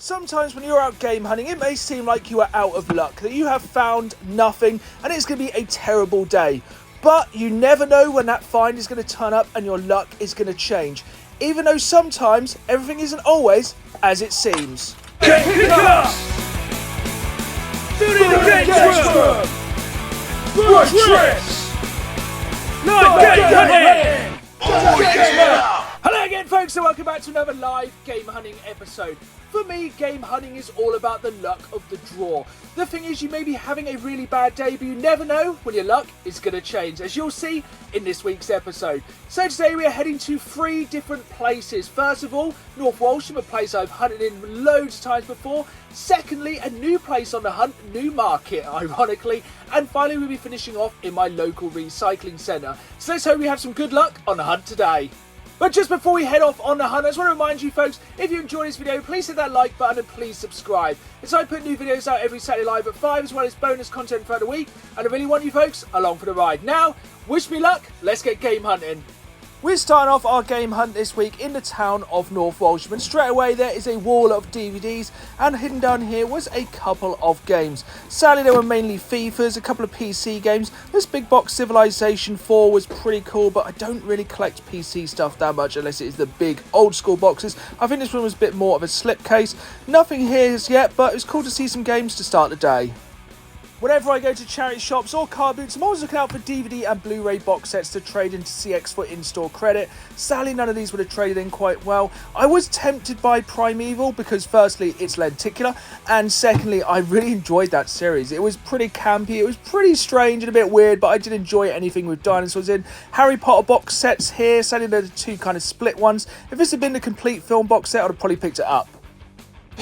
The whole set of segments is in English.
Sometimes when you're out game hunting, it may seem like you are out of luck, that you have found nothing and it's going to be a terrible day. But you never know when that find is going to turn up and your luck is going to change. Even though sometimes everything isn't always as it seems. Get pick us! Do the game Rush trips! Live game hunting! Hello again folks and welcome back to another live game hunting episode. For me, game hunting is all about the luck of the draw. The thing is, you may be having a really bad day, but you never know when your luck is going to change, as you'll see in this week's episode. So today we are heading to 3 different places. First of all, North Walsham, a place I've hunted in loads of times before. Secondly, a new place on the hunt, Newmarket, ironically. And finally, we'll be finishing off in my local recycling centre. So let's hope we have some good luck on the hunt today. But just before we head off on the hunt, I just want to remind you folks, if you enjoyed this video, please hit that like button and please subscribe. As I put new videos out every Saturday live at 5, as well as bonus content throughout the week, and I really want you folks along for the ride. Now, wish me luck, let's get game hunting. We're starting off our game hunt this week in the town of North Walsham, and straight away there is a wall of DVDs, and hidden down here was a couple of games. Sadly, they were mainly FIFAs, a couple of PC games. This big box Civilization 4 was pretty cool, but I don't really collect PC stuff that much unless it is the big old school boxes. I think this one was a bit more of a slipcase. Nothing here as yet, but it was cool to see some games to start the day. Whenever I go to charity shops or car boots, I'm always looking out for DVD and Blu-ray box sets to trade into CX for in-store credit. Sadly, none of these would have traded in quite well. I was tempted by Primeval because firstly, it's lenticular, and secondly, I really enjoyed that series. It was pretty campy, it was pretty strange and a bit weird, but I did enjoy anything with dinosaurs in. Harry Potter box sets here, sadly they're the 2 kind of split ones. If this had been the complete film box set, I'd have probably picked it up.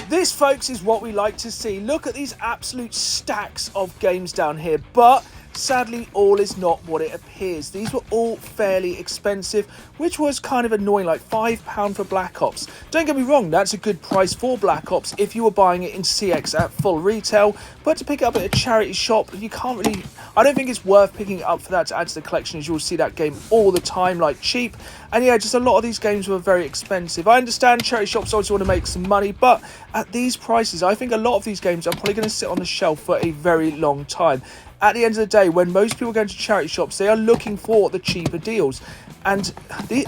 This, folks, is what we like to see. Look at these absolute stacks of games down here, but sadly, all is not what it appears. These were all fairly expensive, which was kind of annoying, like £5 for Black Ops. Don't get me wrong, that's a good price for Black Ops if you were buying it in CX at full retail, but to pick it up at a charity shop, you can't really... I don't think it's worth picking it up for that to add to the collection, as you'll see that game all the time, like cheap. And yeah, just a lot of these games were very expensive. I understand charity shops always want to make some money, but at these prices, I think a lot of these games are probably going to sit on the shelf for a very long time. At the end of the day, when most people go to charity shops, they are looking for the cheaper deals. And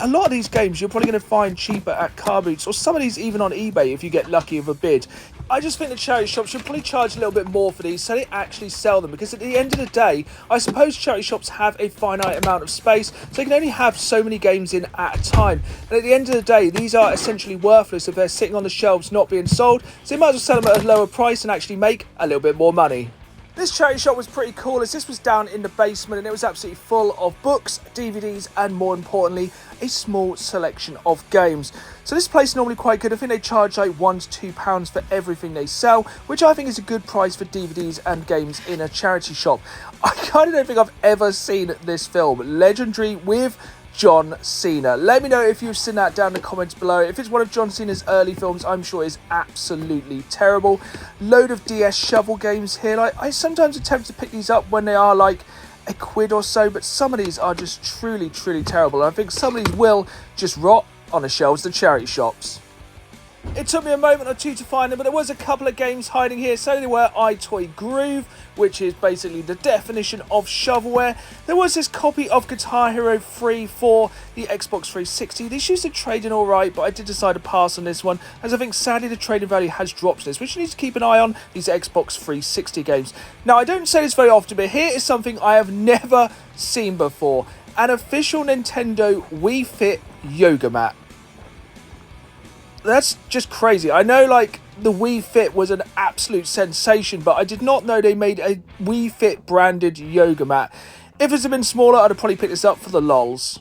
a lot of these games you're probably going to find cheaper at car boots, or some of these even on eBay if you get lucky with a bid. I just think the charity shops should probably charge a little bit more for these so they actually sell them, because at the end of the day, I suppose charity shops have a finite amount of space, so they can only have so many games in at a time. And at the end of the day, these are essentially worthless if they're sitting on the shelves not being sold, so you might as well sell them at a lower price and actually make a little bit more money. This charity shop was pretty cool, as this was down in the basement and it was absolutely full of books, DVDs and, more importantly, a small selection of games. So this place is normally quite good. I think they charge like £1 to £2 for everything they sell, which I think is a good price for DVDs and games in a charity shop. I kind of don't think I've ever seen this film, Legendary with John Cena. Let me know if you've seen that down in the comments below. If it's one of John Cena's early films, I'm sure it's absolutely terrible. Load of DS shovel games here. Like, I sometimes attempt to pick these up when they are like £1 or so, but some of these are just truly terrible. And I think some of these will just rot on the shelves of the charity shops. It took me a moment or two to find them, but there was a couple of games hiding here. So they were iToy Groove, which is basically the definition of shovelware. There was this copy of Guitar Hero 3 for the Xbox 360. These used to trade in alright, but I did decide to pass on this one, as I think sadly the trading value has dropped in this, which you need to keep an eye on, these Xbox 360 games. Now, I don't say this very often, but here is something I have never seen before. An official Nintendo Wii Fit yoga mat. That's just crazy. I know, like, the Wii Fit was an absolute sensation, but I did not know they made a Wii Fit branded yoga mat. If it had been smaller, I'd have probably picked this up for the lols.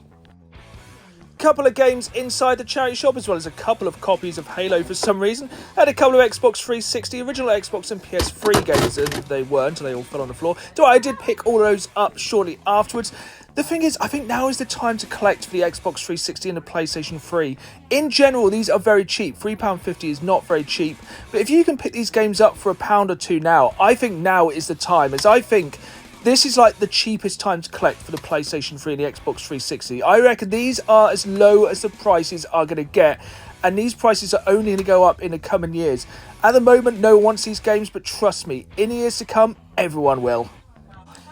Couple of games inside the charity shop, as well as a couple of copies of Halo for some reason. I had a couple of Xbox 360, original Xbox and PS3 games, and they were until they all fell on the floor. So I did pick all of those up shortly afterwards. The thing is, I think now is the time to collect for the Xbox 360 and the PlayStation 3. In general, these are very cheap. £3.50 is not very cheap. But if you can pick these games up for £1 or £2 now, I think now is the time, as I think this is like the cheapest time to collect for the PlayStation 3 and the Xbox 360. I reckon these are as low as the prices are going to get. and these prices are only going to go up in the coming years. At the moment, no one wants these games, but trust me, in the years to come, everyone will.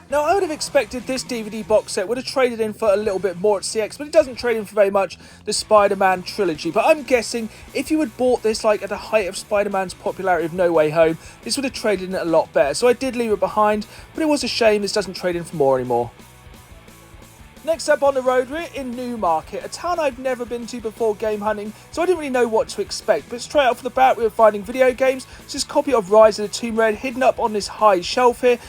Now, I would have expected this DVD box set would have traded in for a little bit more at CX, but it doesn't trade in for very much, the Spider-Man trilogy. But I'm guessing if you had bought this like at the height of Spider-Man's popularity of No Way Home, this would have traded in a lot better. So I did leave it behind, but it was a shame this doesn't trade in for more anymore. Next up on the road, we're in Newmarket, a town I've never been to before game hunting, so I didn't really know what to expect. But straight off the bat, we were finding video games. So this copy of Rise of the Tomb Raider hidden up on this high shelf here.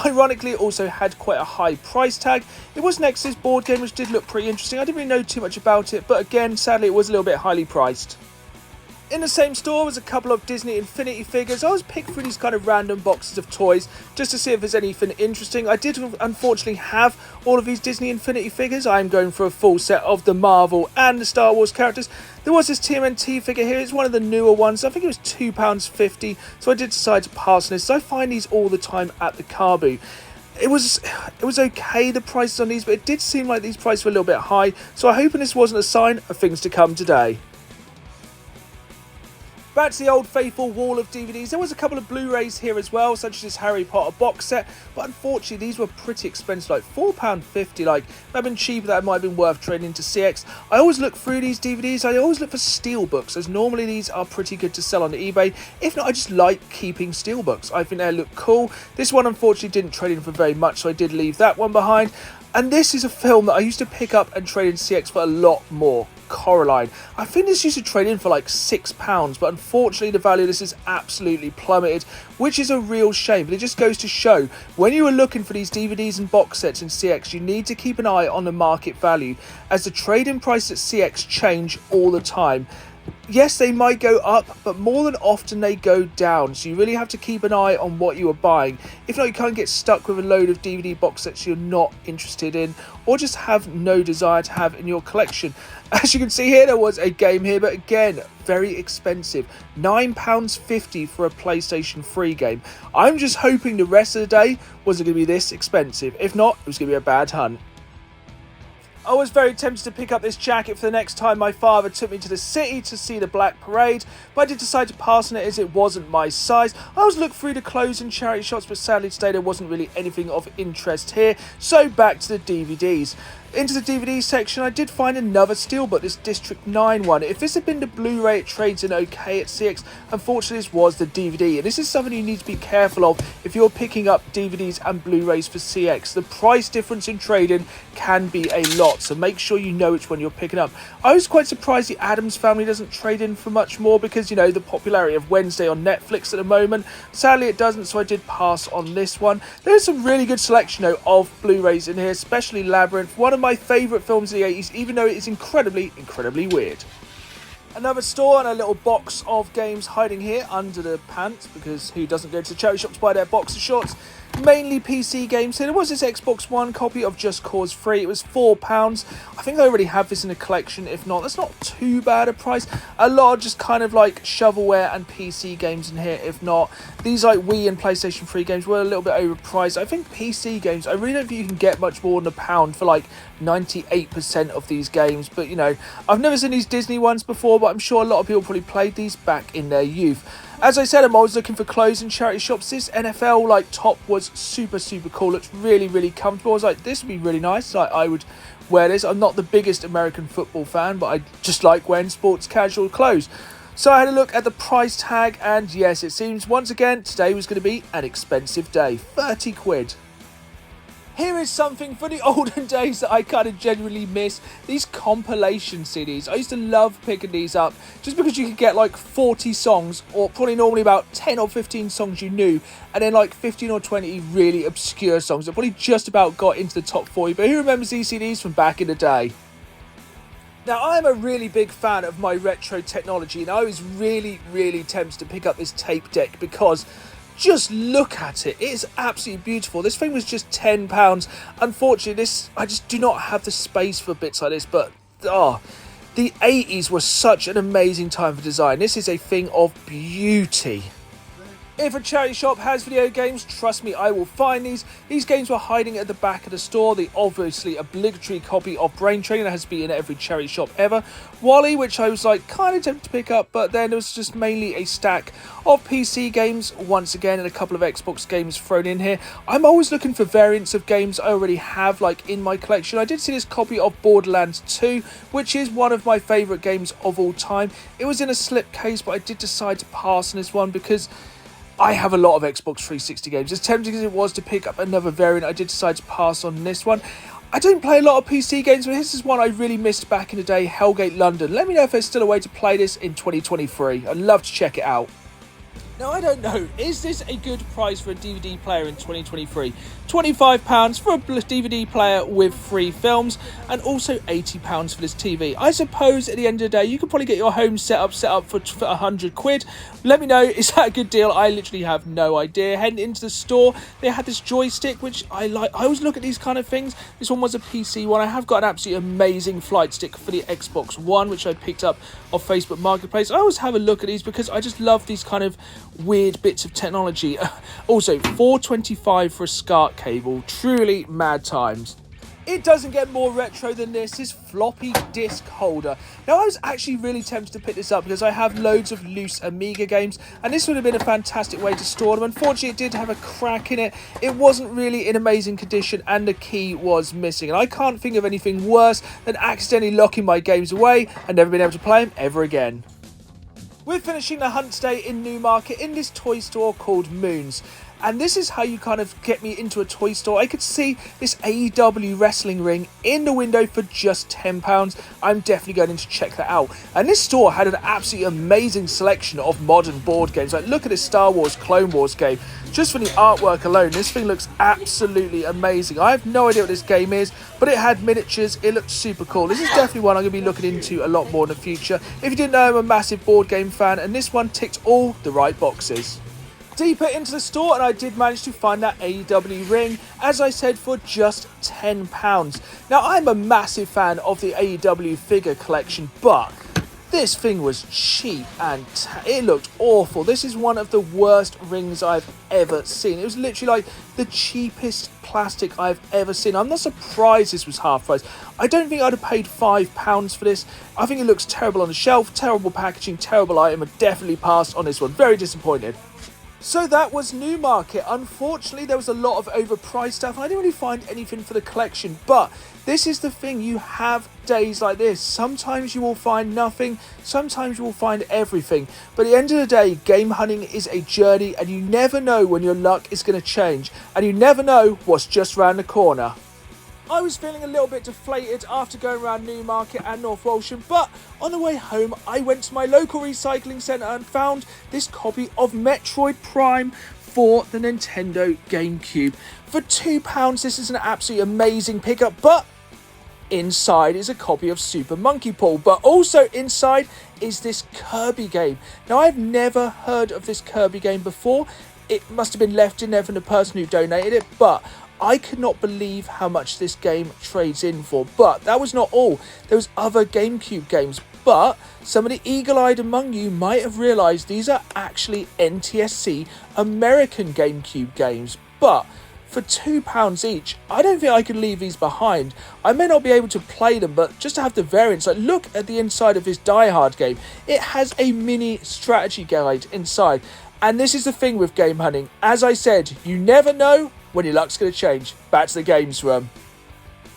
Ironically, it also had quite a high price tag. It was next to this board game, which did look pretty interesting. I didn't really know too much about it, but again, sadly, it was a little bit highly priced. In the same store was a couple of Disney Infinity figures. I was picking through these kind of random boxes of toys just to see if there's anything interesting. I did unfortunately have all of these Disney Infinity figures. I'm going for a full set of the Marvel and the Star Wars characters. There was this TMNT figure here. It's one of the newer ones. I think it was £2.50. So I did decide to pass on this. So I find these all the time at the car boot. It was okay, the prices on these, but it did seem like these prices were a little bit high. So I'm hoping this wasn't a sign of things to come today. Back to the old faithful wall of DVDs. There was a couple of Blu-rays here as well, such as this Harry Potter box set, but unfortunately these were pretty expensive, like £4.50. Like, if they'd been cheaper, that might have been worth trading into CX. I always look through these DVDs. I always look for steelbooks, as normally these are pretty good to sell on eBay. If not, I just like keeping steelbooks. I think they look cool. This one unfortunately didn't trade in for very much, so I did leave that one behind. And this is a film that I used to pick up and trade in CX for a lot more. Coraline. I think this used to trade in for like £6, but unfortunately the value of this is absolutely plummeted, which is a real shame. But it just goes to show, when you are looking for these DVDs and box sets in CX, you need to keep an eye on the market value, as the trade-in prices at CX change all the time. Yes, they might go up, but more than often they go down. So you really have to keep an eye on what you are buying. If not, you can't get stuck with a load of DVD box sets you're not interested in, or just have no desire to have in your collection. As you can see here, there was a game here, but again, very expensive. £9.50 for a PlayStation 3 game. I'm just hoping the rest of the day wasn't going to be this expensive. If not, it was going to be a bad hunt. I was very tempted to pick up this jacket for the next time my father took me to the city to see the Black Parade, but I did decide to pass on it as it wasn't my size. I was looking through the clothes and charity shops, but sadly today there wasn't really anything of interest here, so back to the DVDs. Into the DVD section, I did find another steelbook, this District 9 one. If this had been the Blu-ray, it trades in okay at CX. Unfortunately, this was the DVD, and this is something you need to be careful of if you're picking up DVDs and Blu-rays for CX. The price difference in trading can be a lot, so make sure you know which one you're picking up. I was quite surprised the Addams Family doesn't trade in for much more because, you know, the popularity of Wednesday on Netflix at the moment. Sadly, it doesn't, so I did pass on this one. There's some really good selection, though, of Blu-rays in here, especially Labyrinth, one of my favourite films of the 80s, even though it is incredibly weird. Another store and a little box of games hiding here under the pants, because who doesn't go to the charity shop to buy their boxer shorts? Mainly PC games here. There was this Xbox One copy of Just Cause 3. It was £4. I think I already have this in a collection. If not, that's not too bad a price. A lot of just kind of like shovelware and PC games in here. If not, these like Wii and PlayStation 3 games were a little bit overpriced. I think PC games, I really don't think you can get much more than £1 for like 98% of these games. But you know, I've never seen these Disney ones before, but I'm sure a lot of people probably played these back in their youth. As I said, I'm always looking for clothes in charity shops. This NFL like top was super cool. It's really comfortable. I was like, this would be really nice. Like, I would wear this. I'm not the biggest American football fan, but I just like wearing sports casual clothes. So I had a look at the price tag, and yes, it seems once again today was going to be an expensive day. 30 quid. Here is something for the olden days that I kind of genuinely miss. These compilation CDs. I used to love picking these up just because you could get like 40 songs, or probably normally about 10 or 15 songs you knew, and then like 15 or 20 really obscure songs that probably just about got into the top 40. But who remembers these CDs from back in the day? Now, I'm a really big fan of my retro technology, and I was really tempted to pick up this tape deck because just look at it. It is absolutely beautiful. This thing was just £10. Unfortunately, I just do not have the space for bits like this, but the 80s was such an amazing time for design. This is a thing of beauty. If a charity shop has video games, trust me, I will find these. These games were hiding at the back of the store. The obviously obligatory copy of Brain Training that has to be in every charity shop ever. Wally, which I was like kind of tempted to pick up, but then it was just mainly a stack of PC games once again and a couple of Xbox games thrown in here. I'm always looking for variants of games I already have like in my collection. I did see this copy of Borderlands 2, which is one of my favourite games of all time. It was in a slipcase, but I did decide to pass on this one because I have a lot of Xbox 360 games. As tempting as it was to pick up another variant, I did decide to pass on this one. I don't play a lot of PC games, but this is one I really missed back in the day, Hellgate London. Let me know if there's still a way to play this in 2023. I'd love to check it out. Now, I don't know, is this a good price for a DVD player in 2023? £25 for a DVD player with 3 films, and also £80 for this TV. I suppose at the end of the day, you could probably get your home set up for £100. Let me know, is that a good deal? I literally have no idea. Heading into the store, they had this joystick, which I like. I always look at these kind of things. This one was a PC one. I have got an absolutely amazing flight stick for the Xbox One, which I picked up off Facebook Marketplace. I always have a look at these because I just love these kind of weird bits of technology. Also, $4.25 for a SCART cable. Truly mad times. It doesn't get more retro than this floppy disk holder. Now, I was actually really tempted to pick this up because I have loads of loose Amiga games, and this would have been a fantastic way to store them. Unfortunately, it did have a crack in it. It wasn't really in amazing condition, and the key was missing. And I can't think of anything worse than accidentally locking my games away and never being able to play them ever again. We're finishing the hunt today in Newmarket in this toy store called Moons. And this is how you kind of get me into a toy store. I could see this AEW wrestling ring in the window for just £10. I'm definitely going to check that out. And this store had an absolutely amazing selection of modern board games. Like, look at this Star Wars Clone Wars game. Just from the artwork alone, this thing looks absolutely amazing. I have no idea what this game is, but it had miniatures. It looked super cool. This is definitely one I'm going to be looking into a lot more in the future. If you didn't know, I'm a massive board game fan, and this one ticked all the right boxes. Deeper into the store, and I did manage to find that AEW ring, as I said, for just £10. Now, I'm a massive fan of the AEW figure collection, but this thing was cheap and it looked awful. This is one of the worst rings I've ever seen. It was literally like the cheapest plastic I've ever seen. I'm not surprised this was half price. I don't think I'd have paid £5 for this. I think it looks terrible on the shelf, terrible packaging, terrible item. I definitely passed on this one. Very disappointed. So that was Newmarket. Unfortunately, there was a lot of overpriced stuff. I didn't really find anything for the collection, but this is the thing. You have days like this. Sometimes you will find nothing. Sometimes you will find everything. But at the end of the day, game hunting is a journey, and you never know when your luck is going to change, and you never know what's just around the corner. I was feeling a little bit deflated after going around Newmarket and North Walsham, but on the way home I went to my local recycling centre and found this copy of Metroid Prime for the Nintendo GameCube. For £2, this is an absolutely amazing pickup, but inside is a copy of Super Monkey Ball, but also inside is this Kirby game. Now, I've never heard of this Kirby game before. It must have been left in there from the person who donated it, but I could not believe how much this game trades in for. But that was not all. There was other GameCube games. But some of the eagle-eyed among you might have realised these are actually NTSC American GameCube games. But for £2 each, I don't think I could leave these behind. I may not be able to play them, but just to have the variants. Like, look at the inside of this Die Hard game. It has a mini strategy guide inside. And this is the thing with game hunting. As I said, you never know when your luck's going to change. Back to the games room.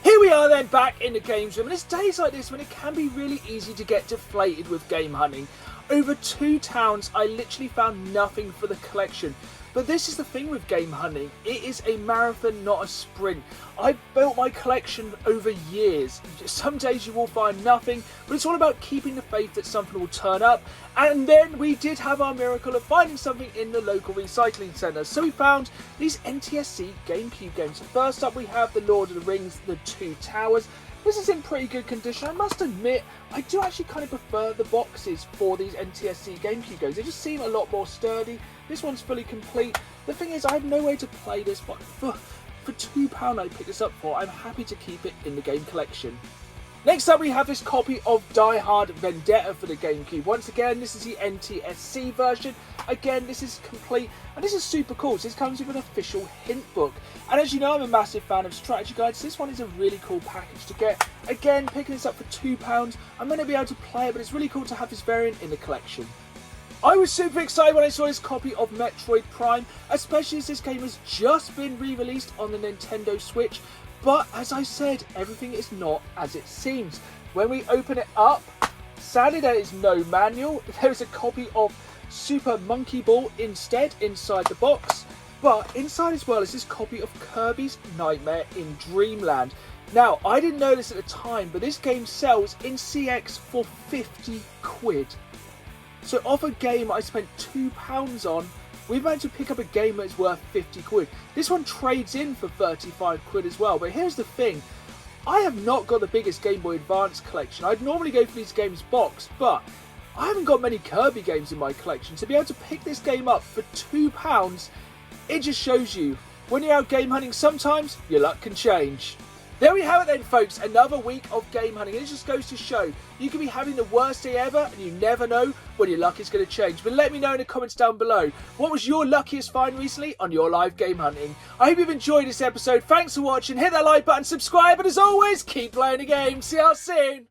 Here we are then, back in the games room, and it's days like this when it can be really easy to get deflated with game hunting. Over 2 towns, I literally found nothing for the collection. But this is the thing with game hunting. It is a marathon, not a sprint. I built my collection over years. Some days you will find nothing, but it's all about keeping the faith that something will turn up. And then we did have our miracle of finding something in the local recycling centre. So we found these NTSC GameCube games. First up, we have the Lord of the Rings, The Two Towers. This is in pretty good condition. I must admit, I do actually kind of prefer the boxes for these NTSC GameCube games. They just seem a lot more sturdy. This one's fully complete. The thing is, I have no way to play this, but for £2 I picked this up for, I'm happy to keep it in the game collection. Next up we have this copy of Die Hard Vendetta for the GameCube. Once again, this is the NTSC version. Again, this is complete, and this is super cool. So this comes with an official hint book. And as you know, I'm a massive fan of strategy guides, so this one is a really cool package to get. Again, picking this up for £2, I'm going to be able to play it, but it's really cool to have this variant in the collection. I was super excited when I saw this copy of Metroid Prime, especially as this game has just been re-released on the Nintendo Switch. But as I said, everything is not as it seems. When we open it up, sadly there is no manual. There is a copy of Super Monkey Ball instead inside the box. But inside as well is this copy of Kirby's Nightmare in Dreamland. Now, I didn't know this at the time, but this game sells in CX for 50 quid. So off a game I spent £2 on, we've managed to pick up a game that is worth 50 quid. This one trades in for 35 quid as well. But here's the thing, I have not got the biggest Game Boy Advance collection. I'd normally go for these games boxed, but I haven't got many Kirby games in my collection. To be able to pick this game up for £2, it just shows you, when you're out game hunting, sometimes your luck can change. There we have it then, folks, another week of game hunting. It just goes to show, you can be having the worst day ever and you never know when your luck is going to change. But let me know in the comments down below, what was your luckiest find recently on your live game hunting? I hope you've enjoyed this episode. Thanks for watching. Hit that like button, subscribe, and as always, keep playing the game. See you all soon.